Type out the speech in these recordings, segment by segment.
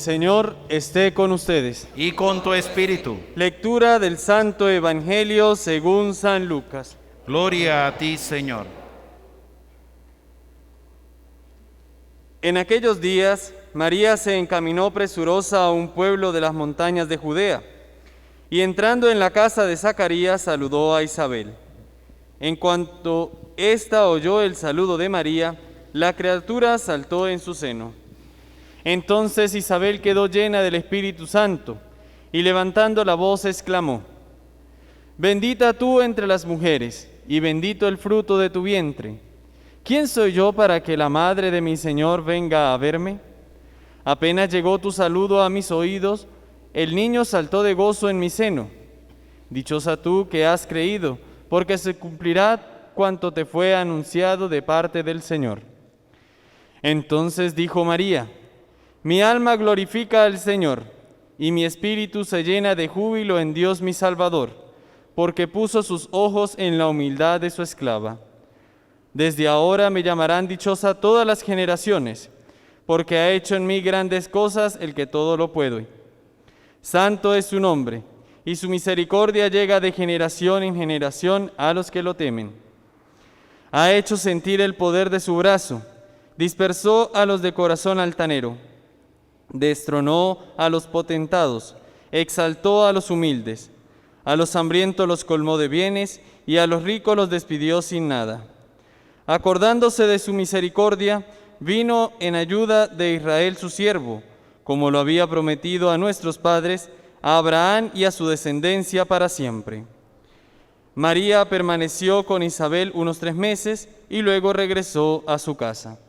Señor esté con ustedes. Y con tu espíritu. Lectura del Santo Evangelio según San Lucas. Gloria a ti, Señor. En aquellos días, María se encaminó presurosa a un pueblo de las montañas de Judea, y entrando en la casa de Zacarías, saludó a Isabel. En cuanto ésta oyó el saludo de María, la criatura saltó en su seno. Entonces Isabel quedó llena del Espíritu Santo, y levantando la voz exclamó: Bendita tú entre las mujeres, y bendito el fruto de tu vientre. ¿Quién soy yo para que la madre de mi Señor venga a verme? Apenas llegó tu saludo a mis oídos, el niño saltó de gozo en mi seno. Dichosa tú que has creído, porque se cumplirá cuanto te fue anunciado de parte del Señor. Entonces dijo María: Mi alma glorifica al Señor, y mi espíritu se llena de júbilo en Dios mi Salvador, porque puso sus ojos en la humildad de su esclava. Desde ahora me llamarán dichosa todas las generaciones, porque ha hecho en mí grandes cosas el que todo lo puede. Santo es su nombre, y su misericordia llega de generación en generación a los que lo temen. Ha hecho sentir el poder de su brazo, dispersó a los de corazón altanero, destronó a los potentados, exaltó a los humildes, a los hambrientos los colmó de bienes, y a los ricos los despidió sin nada. Acordándose de su misericordia, vino en ayuda de Israel su siervo, como lo había prometido a nuestros padres, a Abraham y a su descendencia para siempre. María permaneció con Isabel unos 3 meses y luego regresó a su casa.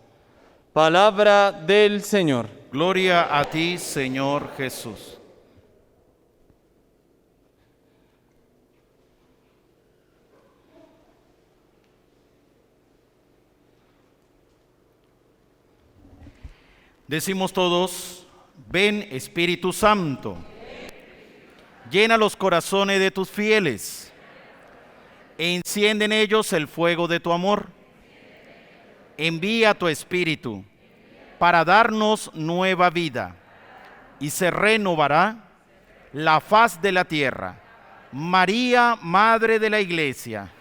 Palabra del Señor. Gloria a ti, Señor Jesús. Decimos todos: ven, Espíritu Santo, llena los corazones de tus fieles, e enciende en ellos el fuego de tu amor. Envía tu Espíritu para darnos nueva vida, y se renovará la faz de la tierra. María, Madre de la Iglesia,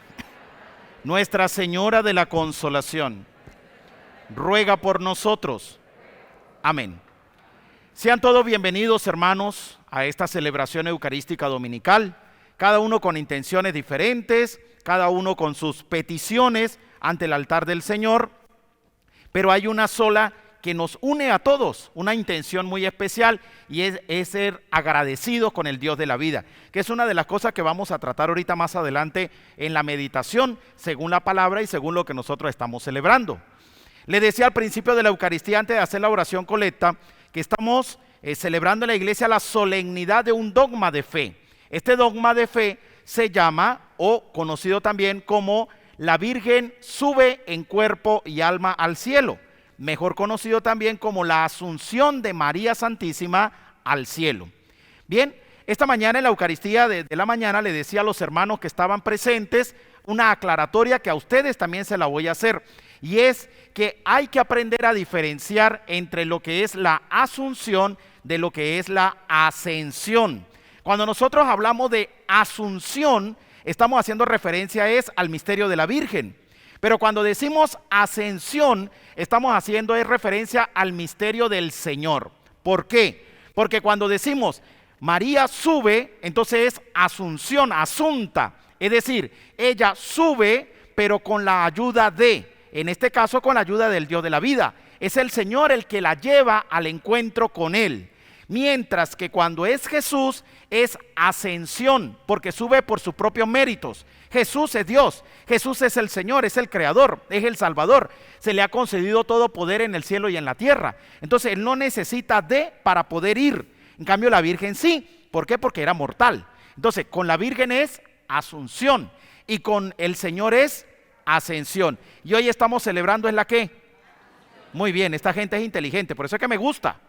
Nuestra Señora de la Consolación, ruega por nosotros. Amén. Sean todos bienvenidos, hermanos, a esta celebración eucarística dominical, cada uno con intenciones diferentes, cada uno con sus peticiones ante el altar del Señor, pero hay una sola que nos une a todos, una intención muy especial, y es ser agradecidos con el Dios de la vida, que es una de las cosas que vamos a tratar ahorita más adelante en la meditación, según la palabra y según lo que nosotros estamos celebrando. Le decía al principio de la Eucaristía, antes de hacer la oración colecta, que estamos celebrando en la iglesia la solemnidad de un dogma de fe. Este dogma de fe se llama, o conocido también como, la Virgen sube en cuerpo y alma al cielo, mejor conocido también como la Asunción de María Santísima al cielo. Bien, esta mañana en la Eucaristía de la mañana le decía a los hermanos que estaban presentes una aclaratoria que a ustedes también se la voy a hacer, y es que hay que aprender a diferenciar entre lo que es la asunción de lo que es la ascensión. Cuando nosotros hablamos de asunción, estamos haciendo referencia al misterio de la Virgen. Pero cuando decimos ascensión, estamos haciendo referencia al misterio del Señor. ¿Por qué? Porque cuando decimos María sube, entonces es asunción, asunta. Es decir, ella sube, pero con la ayuda en este caso con la ayuda del Dios de la vida. Es el Señor el que la lleva al encuentro con Él. Mientras que cuando es Jesús, es ascensión, porque sube por sus propios méritos. Jesús es Dios, Jesús es el Señor, es el Creador, es el Salvador. Se le ha concedido todo poder en el cielo y en la tierra. Entonces Él no necesita para poder ir. En cambio la Virgen sí. ¿Por qué? Porque era mortal. Entonces con la Virgen es asunción y con el Señor es ascensión. Y hoy estamos celebrando, ¿es la qué? Muy bien, esta gente es inteligente, por eso es que me gusta.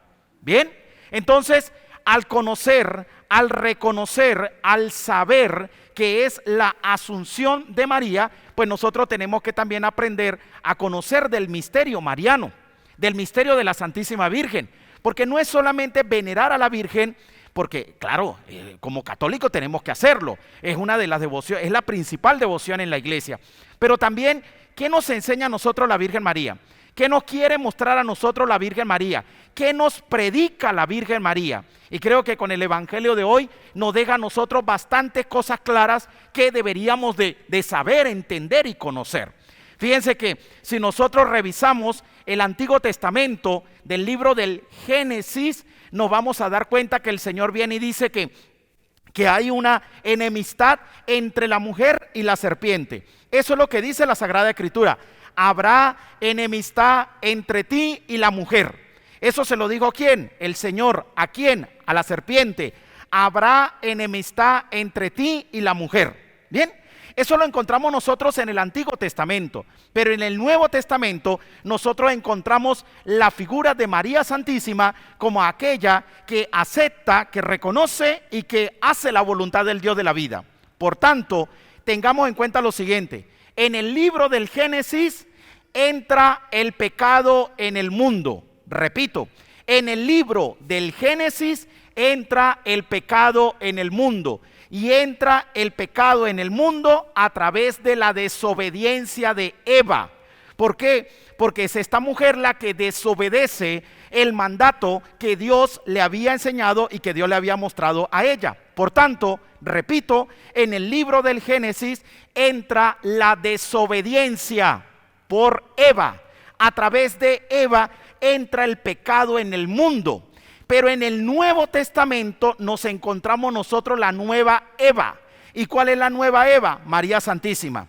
Bien, entonces al conocer, al reconocer, al saber que es la asunción de María, pues nosotros tenemos que también aprender a conocer del misterio mariano, del misterio de la Santísima Virgen, Porque no es solamente venerar a la Virgen, porque claro, como católico tenemos que hacerlo, es una de las devociones, es la principal devoción en la iglesia. Pero también, ¿qué nos enseña a nosotros la Virgen María? ¿Qué nos quiere mostrar a nosotros la Virgen María? ¿Qué nos predica la Virgen María? Y creo que con el Evangelio de hoy nos deja a nosotros bastantes cosas claras que deberíamos de saber, entender y conocer. Fíjense que si nosotros revisamos el Antiguo Testamento del libro del Génesis, nos vamos a dar cuenta que el Señor viene y dice que hay una enemistad entre la mujer y la serpiente. Eso es lo que dice la Sagrada Escritura. Habrá enemistad entre ti y la mujer. Eso se lo dijo ¿quién? El Señor. ¿A quién? A la serpiente. Habrá enemistad entre ti y la mujer. ¿Bien? Eso lo encontramos nosotros en el Antiguo Testamento, pero en el Nuevo Testamento nosotros encontramos la figura de María Santísima como aquella que acepta, que reconoce y que hace la voluntad del Dios de la vida. Por tanto, tengamos en cuenta lo siguiente: en el libro del Génesis entra el pecado en el mundo. Repito, en el libro del Génesis entra el pecado en el mundo. Y entra el pecado en el mundo a través de la desobediencia de Eva. ¿Por qué? Porque es esta mujer la que desobedece el mandato que Dios le había enseñado y que Dios le había mostrado a ella. Por tanto, repito, en el libro del Génesis entra la desobediencia por Eva. A través de Eva entra el pecado en el mundo. Pero en el Nuevo Testamento nos encontramos nosotros la nueva Eva. ¿Y cuál es la nueva Eva? María Santísima.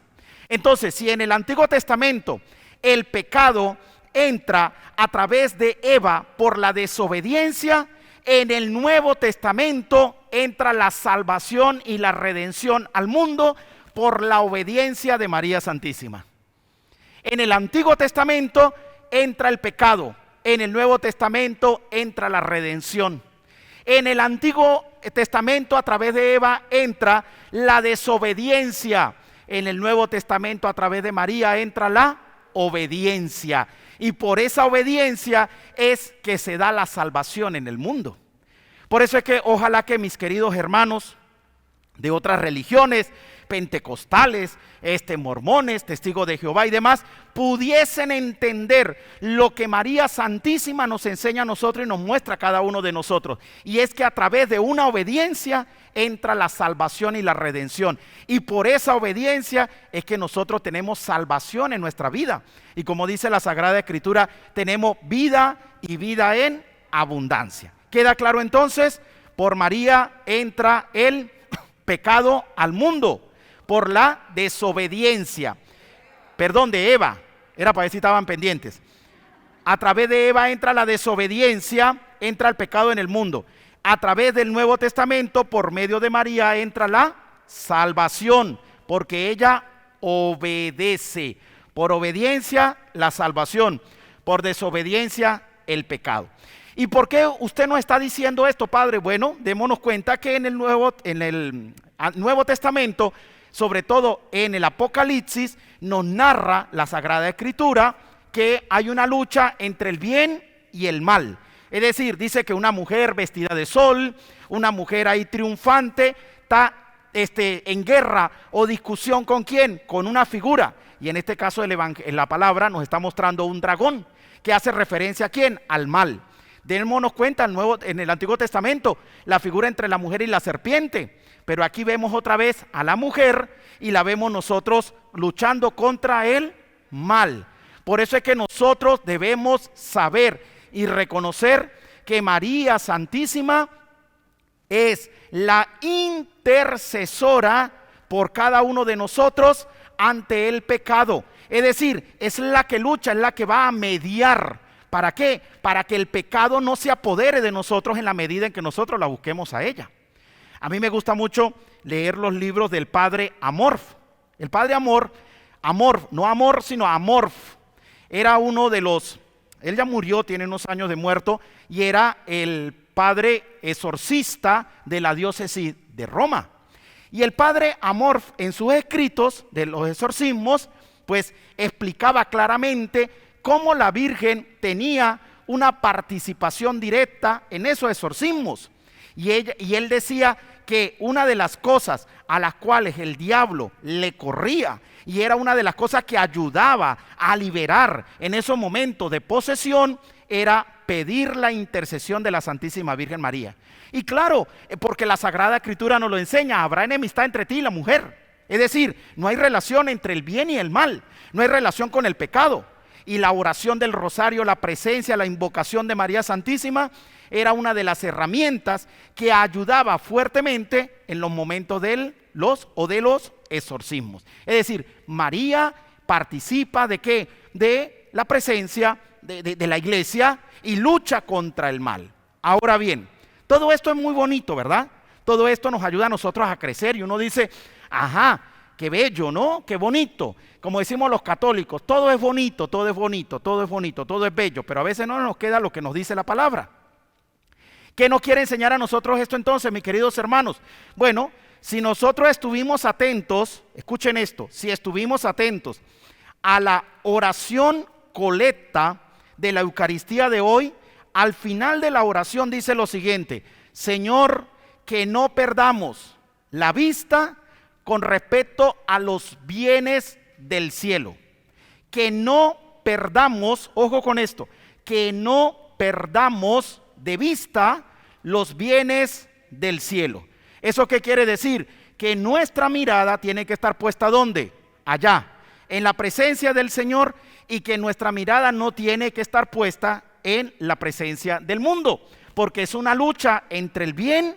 Entonces, si en el Antiguo Testamento el pecado entra a través de Eva por la desobediencia, en el Nuevo Testamento entra la salvación y la redención al mundo por la obediencia de María Santísima. En el Antiguo Testamento entra el pecado. En el Nuevo Testamento entra la redención. En el Antiguo Testamento a través de Eva entra la desobediencia. En el Nuevo Testamento a través de María entra la obediencia. Y por esa obediencia es que se da la salvación en el mundo. Por eso es que ojalá que mis queridos hermanos de otras religiones, pentecostales, mormones, testigos de Jehová y demás, pudiesen entender lo que María Santísima nos enseña a nosotros y nos muestra a cada uno de nosotros. Y es que a través de una obediencia entra la salvación y la redención. Y por esa obediencia es que nosotros tenemos salvación en nuestra vida. Y como dice la Sagrada Escritura, tenemos vida y vida en abundancia. ¿Queda claro entonces? Por María entra el pecado al mundo. Por la desobediencia, de Eva, era para ver si estaban pendientes. A través de Eva entra la desobediencia, entra el pecado en el mundo. A través del Nuevo Testamento, por medio de María, entra la salvación, porque ella obedece. Por obediencia, la salvación. Por desobediencia, el pecado. ¿Y por qué usted no está diciendo esto, padre? Bueno, démonos cuenta que en el Nuevo Testamento, sobre todo en el Apocalipsis, nos narra la Sagrada Escritura que hay una lucha entre el bien y el mal. Es decir, dice que una mujer vestida de sol, una mujer ahí triunfante, está en guerra o discusión ¿con quién? Con una figura. Y en este caso en la palabra nos está mostrando un dragón que hace referencia ¿a quién? Al mal. Démonos cuenta, en el Antiguo Testamento, la figura entre la mujer y la serpiente. Pero aquí vemos otra vez a la mujer y la vemos nosotros luchando contra el mal. Por eso es que nosotros debemos saber y reconocer que María Santísima es la intercesora por cada uno de nosotros ante el pecado. Es decir, es la que lucha, es la que va a mediar. ¿Para qué? Para que el pecado no se apodere de nosotros en la medida en que nosotros la busquemos a ella. A mí me gusta mucho leer los libros del padre Amorf. El padre Amorf, no Amor, sino Amorf, era uno de los, él ya murió, tiene unos años de muerto, y era el padre exorcista de la diócesis de Roma. Y el padre Amorf, en sus escritos de los exorcismos, pues explicaba claramente cómo la Virgen tenía una participación directa en esos exorcismos. Y él decía que una de las cosas a las cuales el diablo le corría, y era una de las cosas que ayudaba a liberar en esos momentos de posesión, era pedir la intercesión de la Santísima Virgen María. Y claro, porque la Sagrada Escritura nos lo enseña, habrá enemistad entre ti y la mujer. Es decir, no hay relación entre el bien y el mal, no hay relación con el pecado. Y la oración del rosario, la presencia, la invocación de María Santísima era una de las herramientas que ayudaba fuertemente en los momentos de los exorcismos. Es decir, María participa ¿de qué? De la presencia de la iglesia y lucha contra el mal. Ahora bien, todo esto es muy bonito, ¿verdad? Todo esto nos ayuda a nosotros a crecer y uno dice, ajá, qué bello, ¿no? Qué bonito. Como decimos los católicos, todo es bonito, todo es bonito, todo es bonito, todo es bello, pero a veces no nos queda lo que nos dice la palabra. ¿Qué nos quiere enseñar a nosotros esto entonces, mis queridos hermanos? Bueno, si nosotros estuvimos atentos, escuchen esto, si estuvimos atentos a la oración colecta de la Eucaristía de hoy, al final de la oración dice lo siguiente: Señor, que no perdamos la vista con respecto a los bienes del cielo. Que no perdamos, ojo con esto, que no perdamos de vista los bienes del cielo. ¿Eso qué quiere decir? Que nuestra mirada tiene que estar puesta ¿dónde? Allá, en la presencia del Señor, y que nuestra mirada no tiene que estar puesta en la presencia del mundo, porque es una lucha entre el bien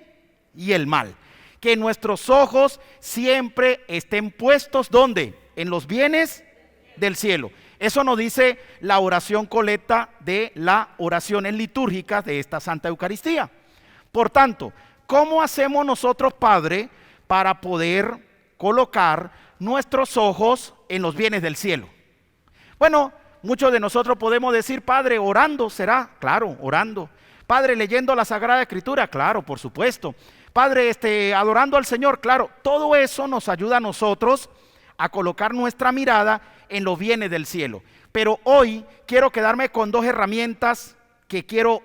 y el mal. Que nuestros ojos siempre estén puestos ¿dónde? En los bienes del cielo. Eso nos dice la oración colecta de las oraciones litúrgicas de esta Santa Eucaristía. Por tanto, ¿cómo hacemos nosotros, Padre, para poder colocar nuestros ojos en los bienes del cielo? Bueno, muchos de nosotros podemos decir, Padre, orando será, claro, orando. Padre, leyendo la Sagrada Escritura, claro, por supuesto. Padre, adorando al Señor, claro. Todo eso nos ayuda a nosotros a colocar nuestra mirada en los bienes del cielo. Pero hoy quiero quedarme con dos herramientas que quiero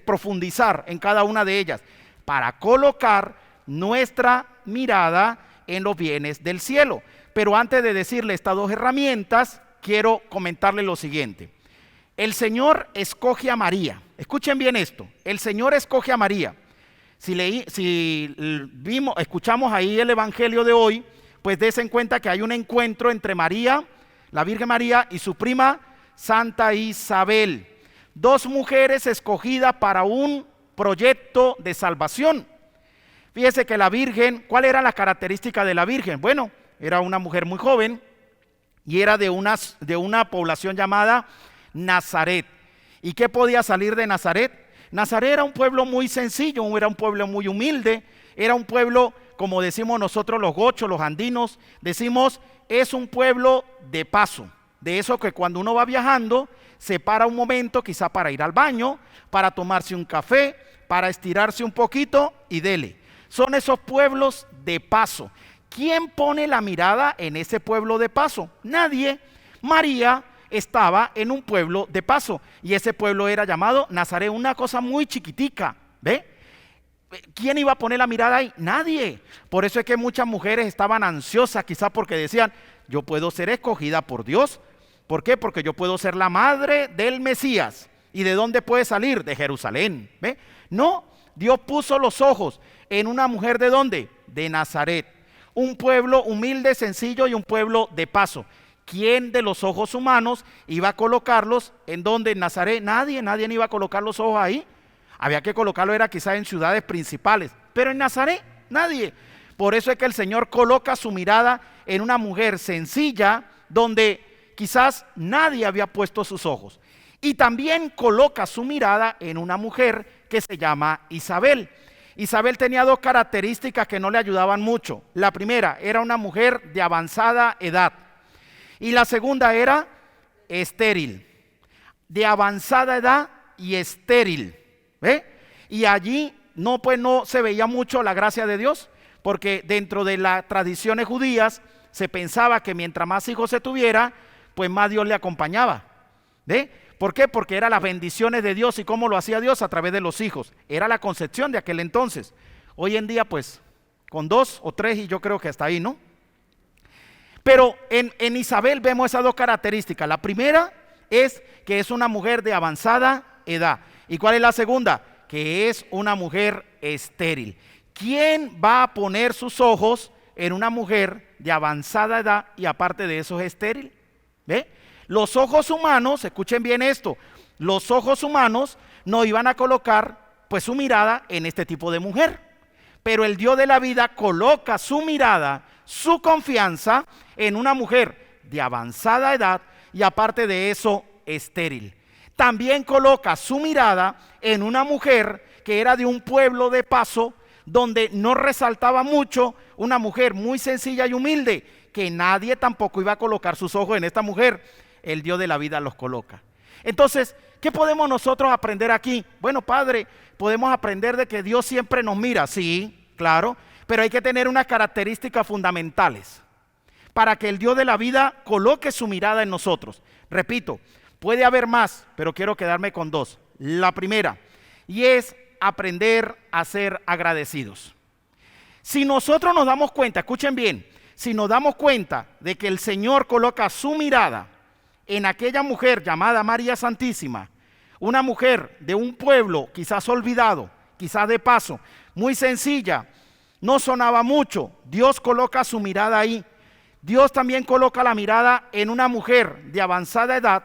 profundizar en cada una de ellas, para colocar nuestra mirada en los bienes del cielo. Pero antes de decirle estas dos herramientas, quiero comentarle lo siguiente. El Señor escoge a María. Escuchen bien esto. El Señor escoge a María. Escuchamos ahí el Evangelio de hoy, pues des en cuenta que hay un encuentro entre María, la Virgen María, y su prima Santa Isabel. Dos mujeres escogidas para un proyecto de salvación. Fíjese que la Virgen, ¿cuál era la característica de la Virgen? Bueno, era una mujer muy joven y era de una población llamada Nazaret. ¿Y qué podía salir de Nazaret? Nazaret era un pueblo muy sencillo, era un pueblo muy humilde, era un pueblo, como decimos nosotros los gochos, los andinos, decimos, es un pueblo de paso. De eso que cuando uno va viajando, se para un momento, quizá para ir al baño, para tomarse un café, para estirarse un poquito y dele. Son esos pueblos de paso. ¿Quién pone la mirada en ese pueblo de paso? Nadie. María estaba en un pueblo de paso y ese pueblo era llamado Nazaret, una cosa muy chiquitica, ¿ve? ¿Quién iba a poner la mirada ahí? Nadie. Por eso es que muchas mujeres estaban ansiosas, quizás porque decían, yo puedo ser escogida por Dios. ¿Por qué? Porque yo puedo ser la madre del Mesías. ¿Y de dónde puede salir? De Jerusalén, ¿ve? No, Dios puso los ojos en una mujer ¿de dónde? De Nazaret. Un pueblo humilde, sencillo y un pueblo de paso. ¿Quién de los ojos humanos iba a colocarlos en donde? En Nazaret. Nadie iba a colocar los ojos ahí. Había que colocarlo, era quizás en ciudades principales, pero en Nazaret, nadie. Por eso es que el Señor coloca su mirada en una mujer sencilla, donde quizás nadie había puesto sus ojos. Y también coloca su mirada en una mujer que se llama Isabel. Isabel tenía dos características que no le ayudaban mucho. La primera, era una mujer de avanzada edad. Y la segunda era estéril, de avanzada edad y estéril, ¿ve? Y allí no se veía mucho la gracia de Dios, porque dentro de las tradiciones judías se pensaba que mientras más hijos se tuviera, pues más Dios le acompañaba, ¿ve? ¿Por qué? Porque eran las bendiciones de Dios y cómo lo hacía Dios a través de los hijos. Era la concepción de aquel entonces. Hoy en día pues con 2 o 3 y yo creo que hasta ahí, ¿no? Pero en Isabel vemos esas dos características. La primera es que es una mujer de avanzada edad. ¿Y cuál es la segunda? Que es una mujer estéril. ¿Quién va a poner sus ojos en una mujer de avanzada edad y aparte de eso es estéril? ¿Ve? Los ojos humanos, escuchen bien esto, los ojos humanos no iban a colocar pues su mirada en este tipo de mujer, pero el Dios de la vida coloca su mirada, su confianza en una mujer de avanzada edad y aparte de eso estéril. También coloca su mirada en una mujer que era de un pueblo de paso donde no resaltaba mucho, una mujer muy sencilla y humilde, que nadie tampoco iba a colocar sus ojos en esta mujer. El Dios de la vida los coloca. Entonces, ¿qué podemos nosotros aprender aquí? Bueno, Padre, podemos aprender de que Dios siempre nos mira, sí, claro, pero hay que tener unas características fundamentales para que el Dios de la vida coloque su mirada en nosotros. Repito, puede haber más, pero quiero quedarme con 2. La primera, y es aprender a ser agradecidos. Si nosotros nos damos cuenta, escuchen bien, si nos damos cuenta de que el Señor coloca su mirada en aquella mujer llamada María Santísima, una mujer de un pueblo quizás olvidado, quizás de paso, muy sencilla, no sonaba mucho, Dios coloca su mirada ahí. Dios también coloca la mirada en una mujer de avanzada edad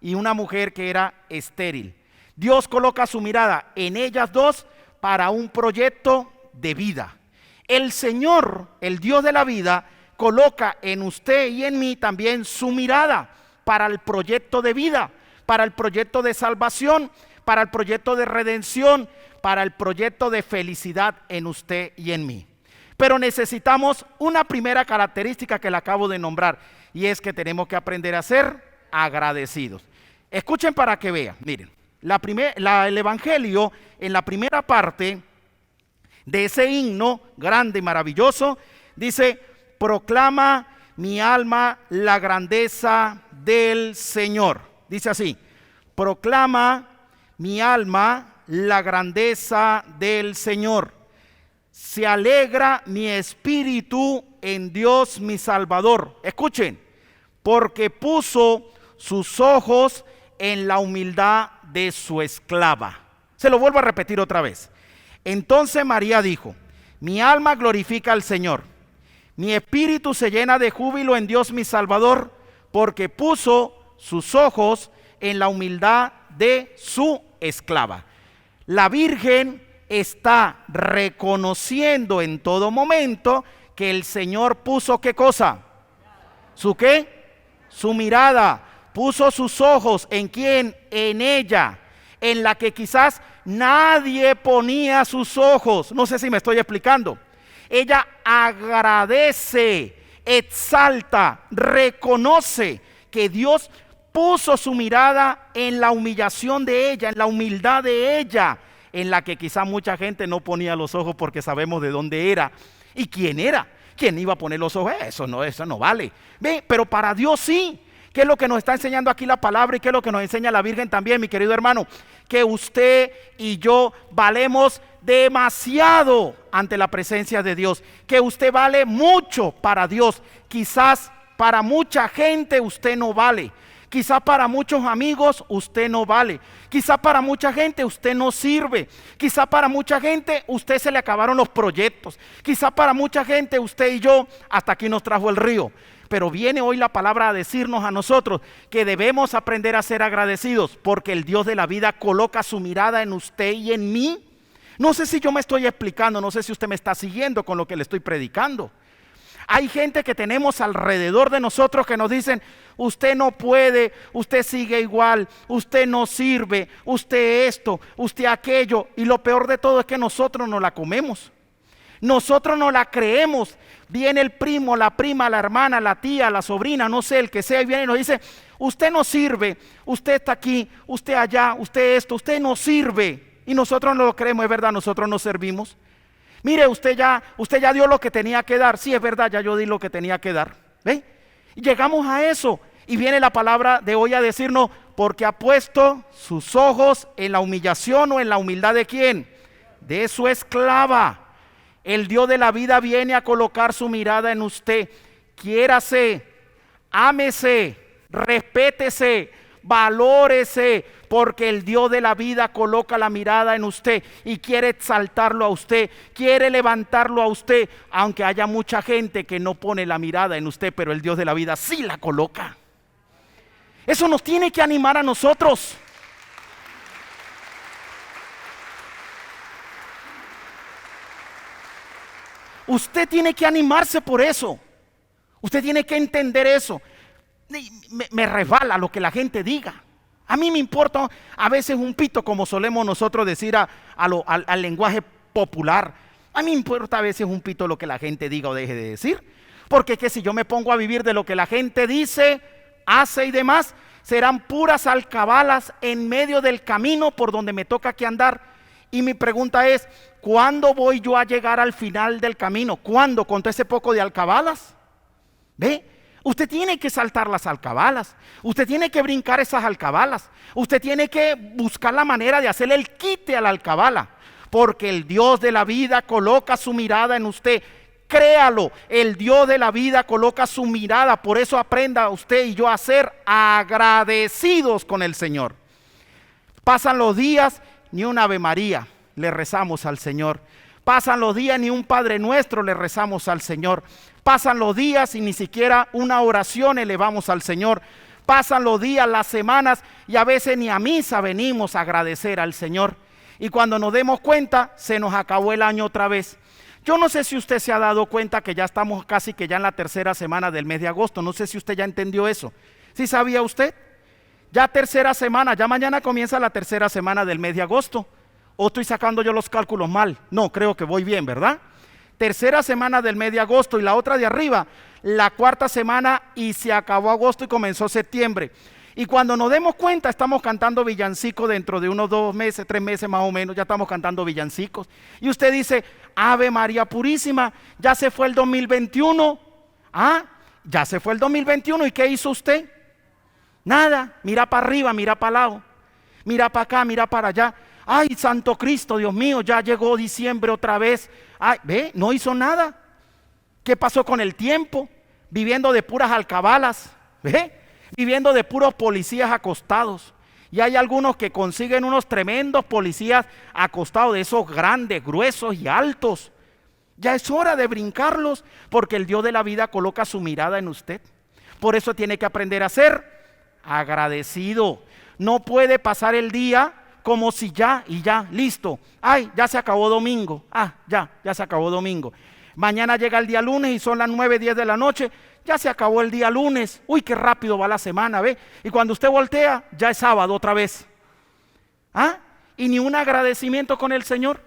y una mujer que era estéril. Dios coloca su mirada en ellas dos para un proyecto de vida. El Señor, el Dios de la vida, coloca en usted y en mí también su mirada para el proyecto de vida, para el proyecto de salvación, para el proyecto de redención, para el proyecto de felicidad en usted y en mí. Pero necesitamos una primera característica que le acabo de nombrar, y es que tenemos que aprender a ser agradecidos. Escuchen para que vean, miren, el Evangelio en la primera parte de ese himno grande y maravilloso, dice: proclama mi alma la grandeza del Señor. Dice así: proclama mi alma la grandeza del Señor. Se alegra mi espíritu en Dios mi Salvador. Escuchen, porque puso sus ojos en la humildad de su esclava. Se lo vuelvo a repetir otra vez. Entonces María dijo: mi alma glorifica al Señor, mi espíritu se llena de júbilo en Dios mi Salvador, porque puso sus ojos en la humildad de su esclava. La Virgen está reconociendo en todo momento que el Señor puso ¿qué cosa? ¿Su qué? Su mirada. Puso sus ojos ¿en quién? En ella, en la que quizás nadie ponía sus ojos. No sé si me estoy explicando. Ella agradece, exalta, reconoce que Dios puso su mirada en la humillación de ella, en la humildad de ella, en la que quizá mucha gente no ponía los ojos porque sabemos de dónde era y quién era. ¿Quién iba a poner los ojos? Eso no vale. ¿Ve? Pero para Dios sí. ¿Qué es lo que nos está enseñando aquí la palabra y qué es lo que nos enseña la Virgen también, mi querido hermano? Que usted y yo valemos demasiado ante la presencia de Dios, que usted vale mucho para Dios. Quizás para mucha gente usted no vale, quizás para muchos amigos usted no vale, quizás para mucha gente usted no sirve, quizás para mucha gente usted se le acabaron los proyectos, quizás para mucha gente usted y yo hasta aquí nos trajo el río. Pero viene hoy la palabra a decirnos a nosotros que debemos aprender a ser agradecidos, porque el Dios de la vida coloca su mirada en usted y en mí. No sé si yo me estoy explicando, no sé si usted me está siguiendo con lo que le estoy predicando. Hay gente que tenemos alrededor de nosotros que nos dicen: usted no puede, usted sigue igual, usted no sirve, usted esto, usted aquello. Y lo peor de todo es que nosotros no la comemos. Nosotros no la creemos. Viene el primo, la prima, la hermana, la tía, la sobrina, no sé, el que sea, y viene y nos dice: usted no sirve, usted está aquí, usted allá, usted esto, usted no sirve. Y nosotros no lo creemos, es verdad, nosotros no servimos. Mire, usted ya dio lo que tenía que dar. Sí, es verdad, ya yo di lo que tenía que dar. ¿Ve? Y llegamos a eso. Y viene la palabra de hoy a decirnos: porque ha puesto sus ojos en la humillación o en la humildad ¿de quién? De su esclava. El Dios de la vida viene a colocar su mirada en usted. Quiérase, ámese, respétese, valórese, porque el Dios de la vida coloca la mirada en usted y quiere exaltarlo a usted, quiere levantarlo a usted, aunque haya mucha gente que no pone la mirada en usted, pero el Dios de la vida sí la coloca. Eso nos tiene que animar a nosotros. Usted tiene que animarse por eso. Usted tiene que entender eso. Me resbala lo que la gente diga. A mí me importa a veces un pito, como solemos nosotros decir al lenguaje popular. A mí me importa a veces un pito lo que la gente diga o deje de decir. Porque que si yo me pongo a vivir de lo que la gente dice, hace y demás, serán puras alcabalas en medio del camino por donde me toca que andar. Y mi pregunta es, ¿cuándo voy yo a llegar al final del camino? ¿Cuándo? ¿Con todo ese poco de alcabalas? ¿Ve? Usted tiene que saltar las alcabalas, usted tiene que brincar esas alcabalas, usted tiene que buscar la manera de hacerle el quite a la alcabala, porque el Dios de la vida coloca su mirada en usted. Créalo, el Dios de la vida coloca su mirada. Por eso aprenda usted y yo a ser agradecidos con el Señor. Pasan los días, ni un Ave María le rezamos al Señor. Pasan los días, ni un Padre Nuestro le rezamos al Señor. Pasan los días y ni siquiera una oración elevamos al Señor. Pasan los días, las semanas y a veces ni a misa venimos a agradecer al Señor. Y cuando nos demos cuenta, se nos acabó el año otra vez. Yo no sé si usted se ha dado cuenta que ya estamos casi que ya en la tercera semana del mes de agosto. No sé si usted ya entendió eso. ¿Sí sabía usted? Ya tercera semana, ya mañana comienza la tercera semana del mes de agosto. ¿O estoy sacando yo los cálculos mal? No, creo que voy bien, ¿verdad? Tercera semana del mes de agosto y la otra de arriba, la cuarta semana y se acabó agosto y comenzó septiembre. Y cuando nos demos cuenta estamos cantando villancicos dentro de unos 2 meses, 3 meses más o menos, ya estamos cantando villancicos. Y usted dice, Ave María Purísima, ya se fue el 2021. Ah, ya se fue el 2021 ¿y qué hizo usted? Nada, mira para arriba, mira para el lado, mira para acá, mira para allá. Ay, Santo Cristo, Dios mío, ya llegó diciembre otra vez. Ay, ve, no hizo nada. ¿Qué pasó con el tiempo? Viviendo de puras alcabalas, ¿ve? Viviendo de puros policías acostados. Y hay algunos que consiguen unos tremendos policías acostados, de esos grandes, gruesos y altos. Ya es hora de brincarlos, porque el Dios de la vida coloca su mirada en usted. Por eso tiene que aprender a ser agradecido. No puede pasar el día como si ya y ya, listo. Ay, ya se acabó domingo. Ah, ya se acabó domingo. Mañana llega el día lunes y son las 9, 10 de la noche. Ya se acabó el día lunes. Uy, qué rápido va la semana, ¿ve? Y cuando usted voltea, ya es sábado otra vez. ¿Ah? Y ni un agradecimiento con el Señor,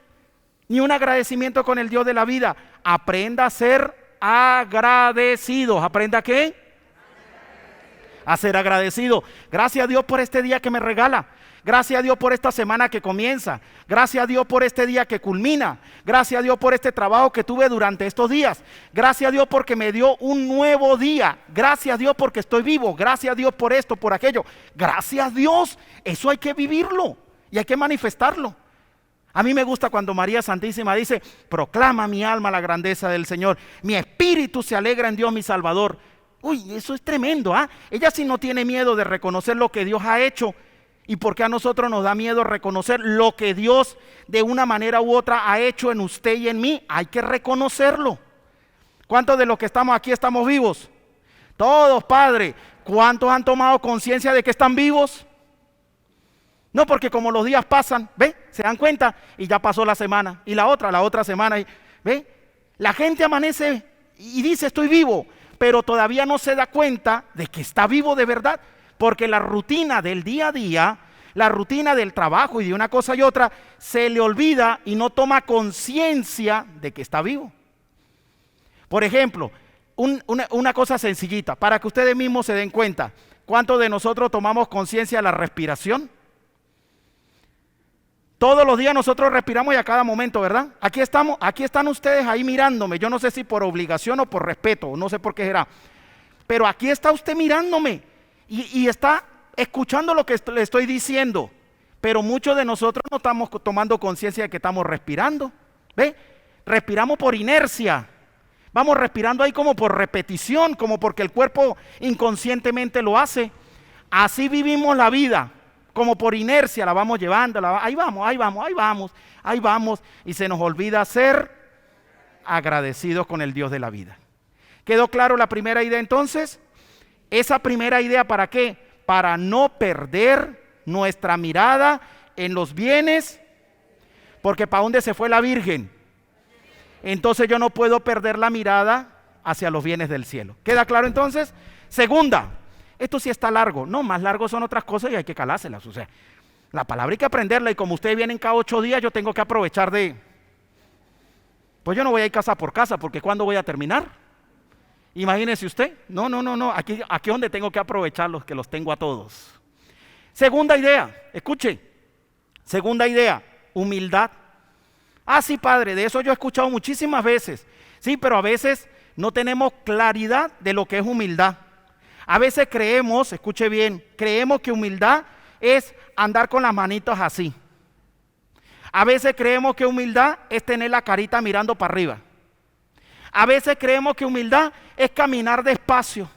ni un agradecimiento con el Dios de la vida. Aprenda a ser agradecidos. ¿Aprenda qué? A ser agradecido. Gracias a Dios por este día que me regala. Gracias a Dios por esta semana que comienza. Gracias a Dios por este día que culmina. Gracias a Dios por este trabajo que tuve durante estos días. Gracias a Dios porque me dio un nuevo día. Gracias a Dios porque estoy vivo. Gracias a Dios por esto, por aquello. Gracias a Dios. Eso hay que vivirlo y hay que manifestarlo. A mí me gusta cuando María Santísima dice, proclama mi alma la grandeza del Señor. Mi espíritu se alegra en Dios mi Salvador. Uy, eso es tremendo, ¿ah? Ella sí no tiene miedo de reconocer lo que Dios ha hecho. ¿Y por qué a nosotros nos da miedo reconocer lo que Dios de una manera u otra ha hecho en usted y en mí? Hay que reconocerlo. ¿Cuántos de los que estamos aquí estamos vivos? Todos, Padre. ¿Cuántos han tomado conciencia de que están vivos? No, porque como los días pasan, ¿ve? Se dan cuenta y ya pasó la semana y la otra semana, ¿ve? La gente amanece y dice estoy vivo, pero todavía no se da cuenta de que está vivo de verdad. Porque la rutina del día a día, la rutina del trabajo y de una cosa y otra, se le olvida y no toma conciencia de que está vivo. Por ejemplo, una cosa sencillita, para que ustedes mismos se den cuenta. ¿Cuántos de nosotros tomamos conciencia de la respiración? Todos los días nosotros respiramos y a cada momento, ¿verdad? Aquí están ustedes ahí mirándome. Yo no sé si por obligación o por respeto, no sé por qué será. Pero aquí está usted mirándome. Y está escuchando lo que le estoy diciendo, pero muchos de nosotros no estamos tomando conciencia de que estamos respirando. ¿Ve? Respiramos por inercia. Vamos respirando ahí como por repetición, como porque el cuerpo inconscientemente lo hace. Así vivimos la vida, como por inercia la vamos llevando. Ahí vamos. Y se nos olvida ser agradecidos con el Dios de la vida. ¿Quedó claro la primera idea entonces? Esa primera idea, ¿para qué? Para no perder nuestra mirada en los bienes, porque ¿para dónde se fue la Virgen? Entonces yo no puedo perder la mirada hacia los bienes del cielo. ¿Queda claro entonces? Segunda, esto sí está largo. No, más largo son otras cosas y hay que calárselas. O sea, la palabra hay que aprenderla y como ustedes vienen cada 8 días, yo tengo que aprovechar de... Pues yo no voy a ir casa por casa, porque ¿cuándo voy a terminar? Imagínese usted. No. Aquí es donde tengo que aprovechar los que los tengo a todos. Segunda idea, escuche. Segunda idea, humildad. Ah, sí, padre, de eso yo he escuchado muchísimas veces. Sí, pero a veces no tenemos claridad de lo que es humildad. A veces creemos, escuche bien, creemos que humildad es andar con las manitos así. A veces creemos que humildad es tener la carita mirando para arriba. A veces creemos que humildad es caminar despacio.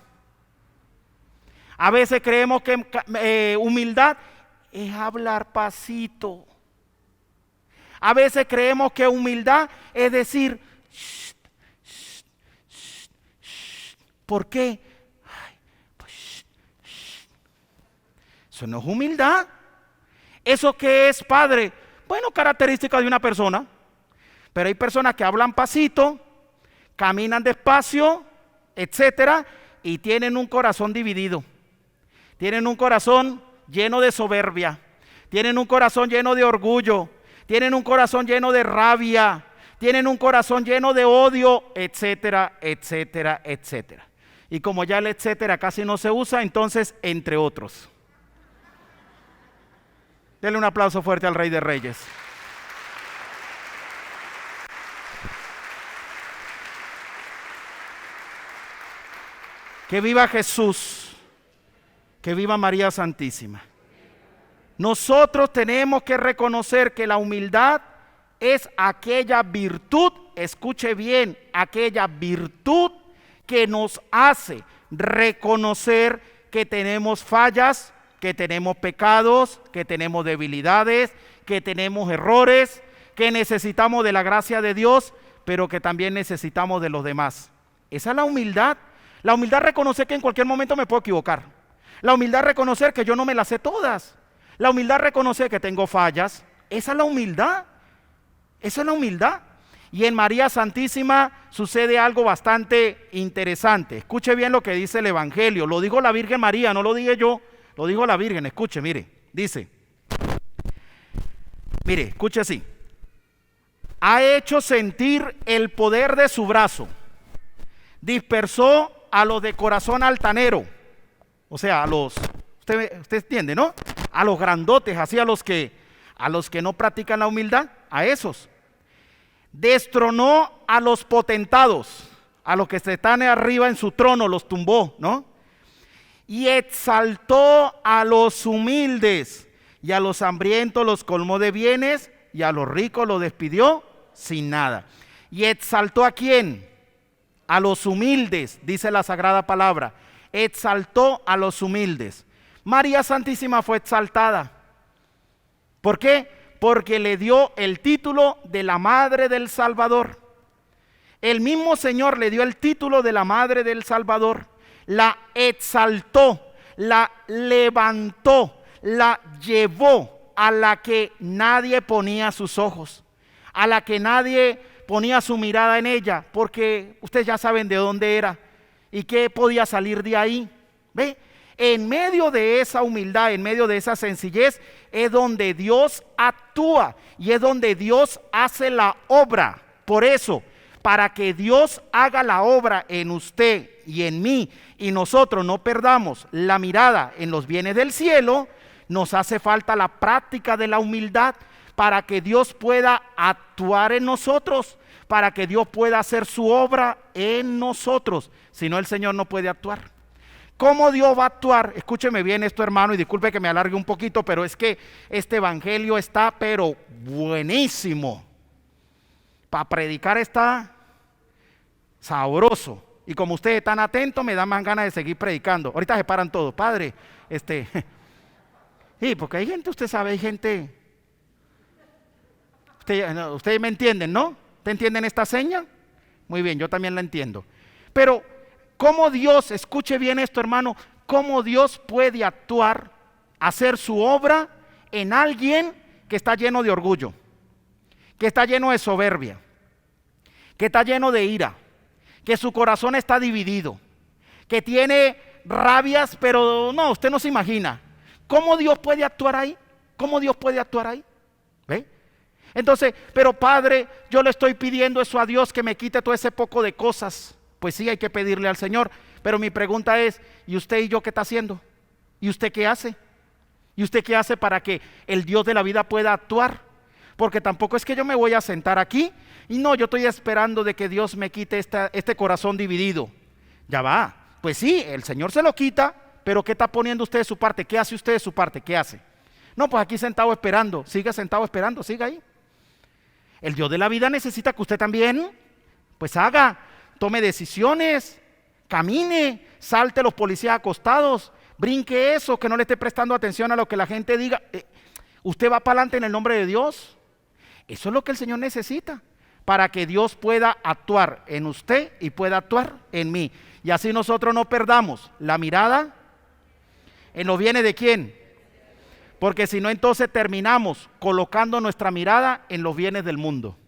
A veces creemos que humildad es hablar pasito. A veces creemos que humildad es decir, shh, shh, shh, shh. ¿Por qué? Ay, pues, shh, shh. Eso no es humildad. ¿Eso qué es, padre? Bueno, característica de una persona. Pero hay personas que hablan pasito, caminan despacio, etcétera, y tienen un corazón dividido. Tienen un corazón lleno de soberbia. Tienen un corazón lleno de orgullo. Tienen un corazón lleno de rabia, tienen un corazón lleno de odio, etcétera, etcétera, etcétera. Y como ya el etcétera casi no se usa, entonces, entre otros. Denle un aplauso fuerte al Rey de Reyes. Que viva Jesús, que viva María Santísima. Nosotros tenemos que reconocer que la humildad es aquella virtud, escuche bien, aquella virtud que nos hace reconocer que tenemos fallas, que tenemos pecados, que tenemos debilidades, que tenemos errores, que necesitamos de la gracia de Dios, pero que también necesitamos de los demás. Esa es la humildad. La humildad reconocer que en cualquier momento me puedo equivocar. La humildad reconocer que yo no me las sé todas. La humildad reconocer que tengo fallas. Esa es la humildad. Esa es la humildad. Y en María Santísima sucede algo bastante interesante. Escuche bien lo que dice el Evangelio. Lo dijo la Virgen María, no lo dije yo. Lo dijo la Virgen. Escuche, mire. Dice. Mire, escuche así. Ha hecho sentir el poder de su brazo. Dispersó a los de corazón altanero. O sea, a los... Usted entiende, ¿no? A los grandotes, así a los que no practican la humildad, a esos. Destronó a los potentados, a los que están arriba en su trono, los tumbó, ¿no? Y exaltó a los humildes, y a los hambrientos los colmó de bienes, y a los ricos los despidió sin nada. ¿Y exaltó a quién? A los humildes, dice la Sagrada Palabra. Exaltó a los humildes. María Santísima fue exaltada. ¿Por qué? Porque le dio el título de la Madre del Salvador. El mismo Señor le dio el título de la Madre del Salvador. La exaltó, la levantó, la llevó a la que nadie ponía sus ojos, a la que nadie ponía su mirada en ella, porque ustedes ya saben de dónde era y qué podía salir de ahí. ¿Ve? En medio de esa humildad, en medio de esa sencillez, es donde Dios actúa y es donde Dios hace la obra. Por eso, para que Dios haga la obra en usted y en mí y nosotros no perdamos la mirada en los bienes del cielo, nos hace falta la práctica de la humildad para que Dios pueda actuar en nosotros, para que Dios pueda hacer su obra en nosotros. Si no, el Señor no puede actuar. ¿Cómo Dios va a actuar? Escúcheme bien esto, hermano, y disculpe que me alargue un poquito, pero es que este evangelio está pero buenísimo. Para predicar está sabroso. Y como ustedes están atentos, me dan más ganas de seguir predicando. Ahorita se paran todos, padre. Sí, porque hay gente, usted sabe, hay gente. Ustedes me entienden, ¿no? ¿Ustedes entienden esta seña? Muy bien, yo también la entiendo. Pero, ¿cómo Dios, escuche bien esto, hermano, cómo Dios puede actuar, hacer su obra en alguien que está lleno de orgullo, que está lleno de soberbia, que está lleno de ira, que su corazón está dividido, que tiene rabias, pero no, usted no se imagina. ¿Cómo Dios puede actuar ahí? ¿Cómo Dios puede actuar ahí? ¿Ve? Entonces, pero Padre, yo le estoy pidiendo eso a Dios, que me quite todo ese poco de cosas. Pues sí, hay que pedirle al Señor, pero mi pregunta es, ¿y usted y yo qué está haciendo? ¿Y usted qué hace? ¿Y usted qué hace para que el Dios de la vida pueda actuar? Porque tampoco es que yo me voy a sentar aquí y no, yo estoy esperando de que Dios me quite este corazón dividido. Ya va, pues sí, el Señor se lo quita, pero ¿qué está poniendo usted de su parte? ¿Qué hace usted de su parte? ¿Qué hace? No, pues aquí sentado esperando, siga sentado esperando, siga ahí. El Dios de la vida necesita que usted también, pues haga, tome decisiones, camine, salte los policías acostados, brinque eso, que no le esté prestando atención a lo que la gente diga. Usted va para adelante en el nombre de Dios. Eso es lo que el Señor necesita, para que Dios pueda actuar en usted y pueda actuar en mí. Y así nosotros no perdamos la mirada en los bienes de quién. Porque si no, entonces terminamos colocando nuestra mirada en los bienes del mundo,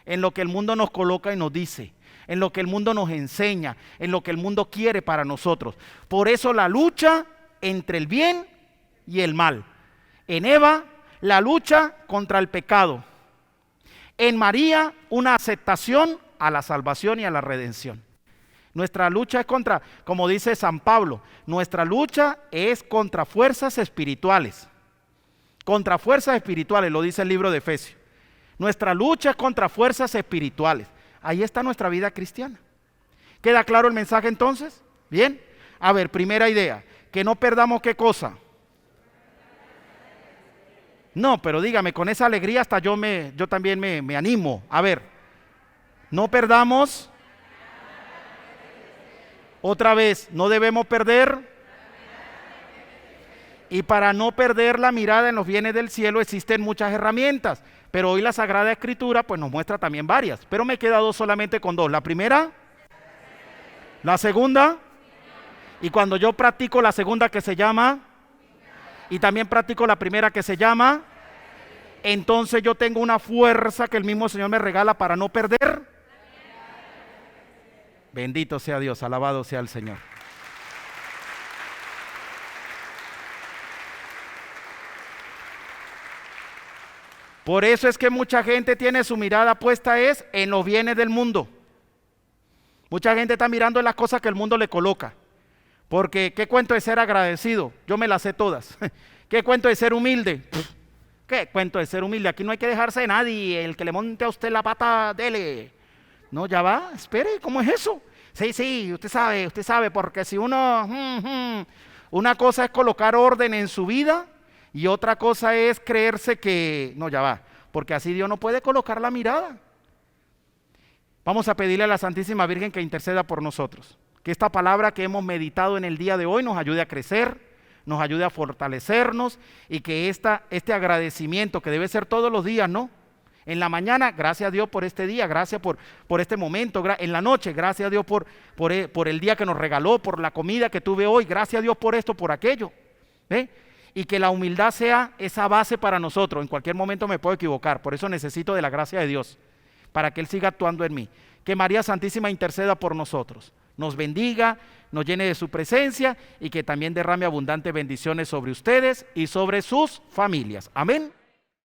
en lo que el mundo nos coloca y nos dice, en lo que el mundo nos enseña, en lo que el mundo quiere para nosotros. Por eso la lucha entre el bien y el mal. En Eva, la lucha contra el pecado. En María, una aceptación a la salvación y a la redención. Nuestra lucha es contra, como dice San Pablo, nuestra lucha es contra fuerzas espirituales. Contra fuerzas espirituales, lo dice el libro de Efesios. Nuestra lucha es contra fuerzas espirituales. Ahí está nuestra vida cristiana. ¿Queda claro el mensaje entonces? Bien. A ver, primera idea, que no perdamos ¿qué cosa? No, pero dígame, con esa alegría hasta yo también me animo. A ver, no perdamos. Otra vez, no debemos perder. Y para no perder la mirada en los bienes del cielo existen muchas herramientas, pero hoy la Sagrada Escritura pues nos muestra también varias, pero me he quedado solamente con dos. La primera, la segunda, y cuando yo practico la segunda que se llama, y también practico la primera que se llama, entonces yo tengo una fuerza que el mismo Señor me regala para no perder. Bendito sea Dios, alabado sea el Señor. Por eso es que mucha gente tiene su mirada puesta en los bienes del mundo. Mucha gente está mirando en las cosas que el mundo le coloca. Porque ¿qué cuento de ser agradecido? Yo me las sé todas. ¿Qué cuento de ser humilde? ¿Qué cuento de ser humilde? Aquí no hay que dejarse de nadie. El que le monte a usted la pata, dele. No, ya va, espere, ¿cómo es eso? Sí, usted sabe, porque si uno, una cosa es colocar orden en su vida y otra cosa es creerse que, no, ya va, porque así Dios no puede colocar la mirada. Vamos a pedirle a la Santísima Virgen que interceda por nosotros, que esta palabra que hemos meditado en el día de hoy nos ayude a crecer, nos ayude a fortalecernos y que este agradecimiento que debe ser todos los días, ¿no? En la mañana, gracias a Dios por este día, gracias por este momento. En la noche, gracias a Dios por el día que nos regaló, por la comida que tuve hoy, gracias a Dios por esto, por aquello. ¿Ve? Y que la humildad sea esa base para nosotros. En cualquier momento me puedo equivocar, por eso necesito de la gracia de Dios, para que Él siga actuando en mí. Que María Santísima interceda por nosotros, nos bendiga, nos llene de su presencia y que también derrame abundantes bendiciones sobre ustedes y sobre sus familias. Amén.